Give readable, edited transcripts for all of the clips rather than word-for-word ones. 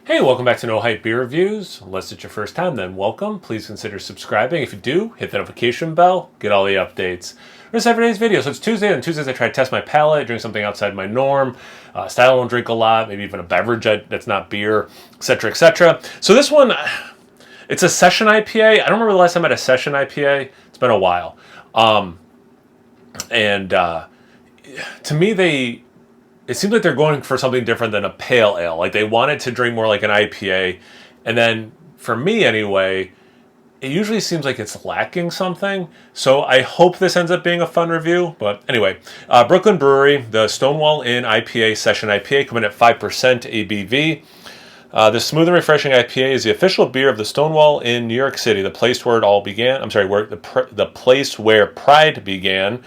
Hey, welcome back to No Hype Beer Reviews. Unless it's your first time, then welcome. Please consider subscribing. If you do, hit the notification bell, get all the updates. Here's today's video. So it's Tuesday, and Tuesdays I try to test my palate, drink something outside my norm, style I don't drink a lot, maybe even a beverage that's not beer, etc., etc. So this one, it's a session IPA. I don't remember the last time I had a session IPA. It's been a while. To me, it seems like they're going for something different than a pale ale. Like they wanted to drink more like an IPA. And then for me anyway, it usually seems like it's lacking something. So I hope this ends up being a fun review. But anyway, Brooklyn Brewery, the Stonewall Inn IPA Session IPA coming at 5% ABV. The smooth and refreshing IPA is the official beer of the Stonewall in New York City, the place where it all began. I'm sorry, the place where pride began.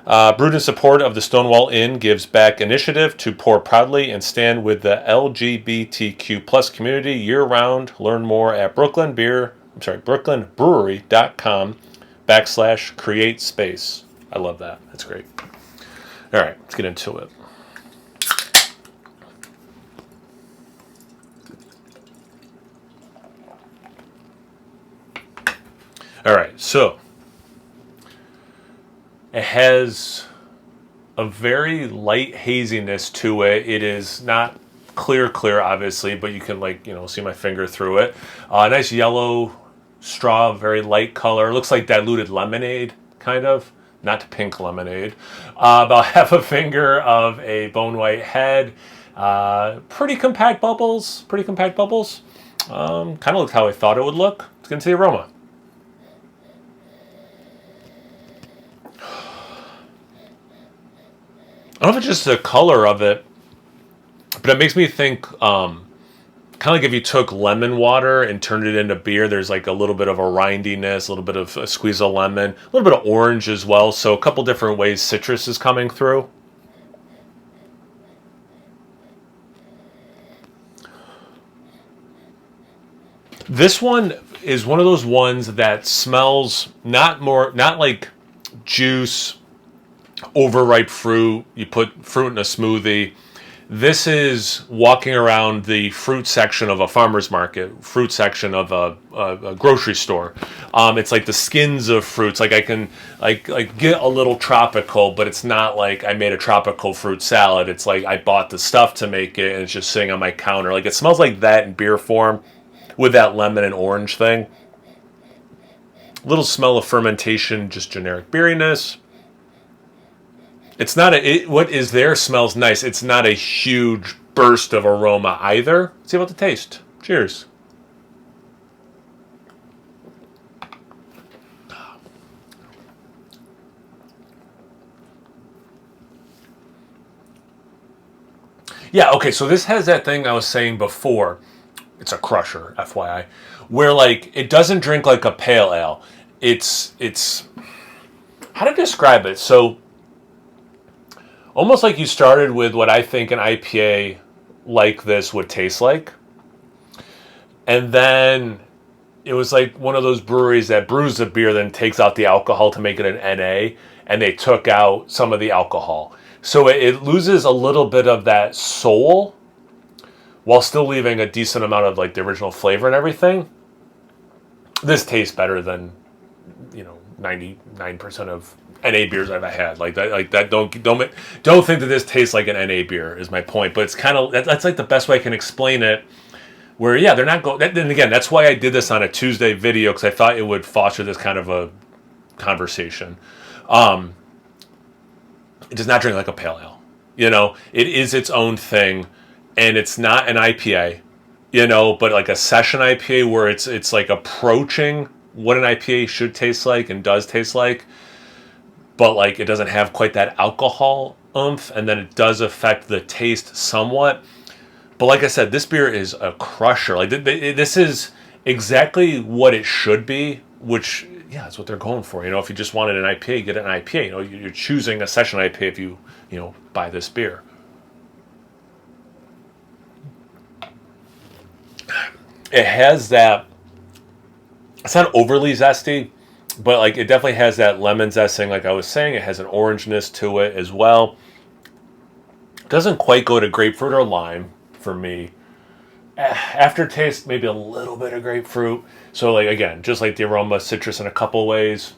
Brewed in support of the Stonewall Inn, gives back initiative to pour proudly and stand with the LGBTQ plus community year-round. Learn more at brooklynbrewery.com/create space. I love that. That's great. All right, let's get into it. All right, so it has a very light haziness to it. It is not clear, obviously, but you can see my finger through it. Nice yellow straw, very light color. Looks like diluted lemonade, kind of. Not pink lemonade. About half a finger of a bone white head. Pretty compact bubbles. Kind of looked how I thought it would look. Let's get into the aroma. I don't know if it's just the color of it, but it makes me think, kind of like if you took lemon water and turned it into beer, there's like a little bit of a rindiness, a little bit of a squeeze of lemon, a little bit of orange as well. So a couple different ways citrus is coming through. This one is one of those ones that smells not like juice, overripe fruit. You put fruit in a smoothie. This is walking around the fruit section of a farmer's market, fruit section of a grocery store. It's like the skins of fruits. Like I can like get a little tropical, but it's not like I made a tropical fruit salad. It's like I bought the stuff to make it and it's just sitting on my counter. Like it smells like that in beer form with that lemon and orange thing. Little smell of fermentation, just generic beeriness. It's not what is there smells nice. It's not a huge burst of aroma either. Let's see about the taste. Cheers. Yeah, okay, so this has that thing I was saying before. It's a crusher, FYI, where like it doesn't drink like a pale ale. It's how to describe it? So almost like you started with what I think an IPA like this would taste like. And then it was like one of those breweries that brews the beer, then takes out the alcohol to make it an NA, and they took out some of the alcohol. So it loses a little bit of that soul while still leaving a decent amount of like the original flavor and everything. This tastes better than 99% of NA beers I've had. Like that. Don't think that this tastes like an NA beer is my point. But it's kind of that's like the best way I can explain it. Where they're not going. Then again, that's why I did this on a Tuesday video, because I thought it would foster this kind of a conversation. It does not drink like a pale ale. It is its own thing, and it's not an IPA. But like a session IPA where it's like approaching what an IPA should taste like and does taste like. But like it doesn't have quite that alcohol oomph, and then it does affect the taste somewhat. But like I said, this beer is a crusher. Like this is exactly what it should be, which that's what they're going for. If you just wanted an IPA, get an IPA. You're choosing a session IPA if you buy this beer. It has that. It's not overly zesty, but like it definitely has that lemon zesting, like I was saying. It has an orangeness to it as well. It doesn't quite go to grapefruit or lime for me. Aftertaste, maybe a little bit of grapefruit. So like again, just like the aroma, citrus in a couple ways.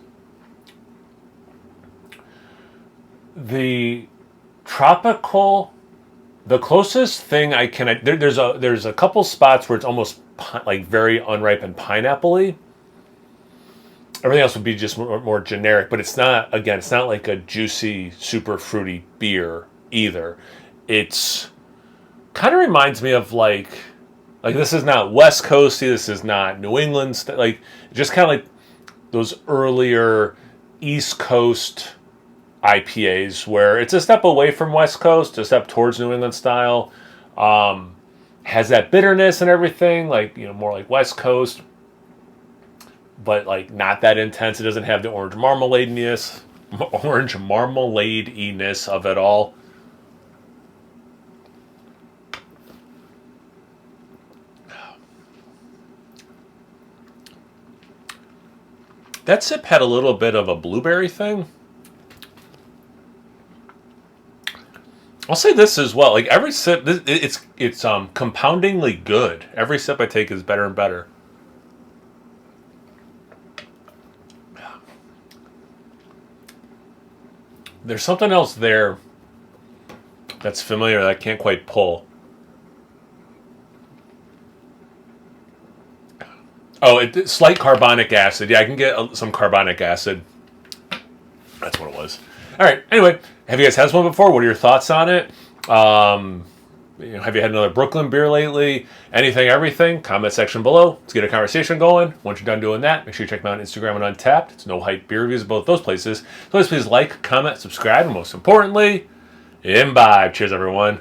The tropical, the closest thing I can there's a couple spots where it's almost like very unripened pineapple-y. Everything else would be just more generic, but it's not, again, it's not like a juicy, super fruity beer either. It's kind of reminds me of like this is not West Coasty, this is not New England, like just kind of like those earlier East Coast IPAs where it's a step away from West Coast, a step towards New England style. Has that bitterness and everything, like, more like West Coast, but like not that intense. It doesn't have the orange marmalade-ness of it all. That sip had a little bit of a blueberry thing. I'll say this as well. Like every sip, it's compoundingly good. Every sip I take is better and better. There's something else there that's familiar that I can't quite pull. Oh, slight carbonic acid. Yeah, I can get some carbonic acid. That's what it was. All right. Anyway, have you guys had this one before? What are your thoughts on it? Have you had another Brooklyn beer lately? Anything, everything? Comment section below. Let's get a conversation going. Once you're done doing that, make sure you check me out on Instagram and Untapped. It's No Hype Beer Reviews, both those places. So please like, comment, subscribe, and most importantly, imbibe. Cheers, everyone.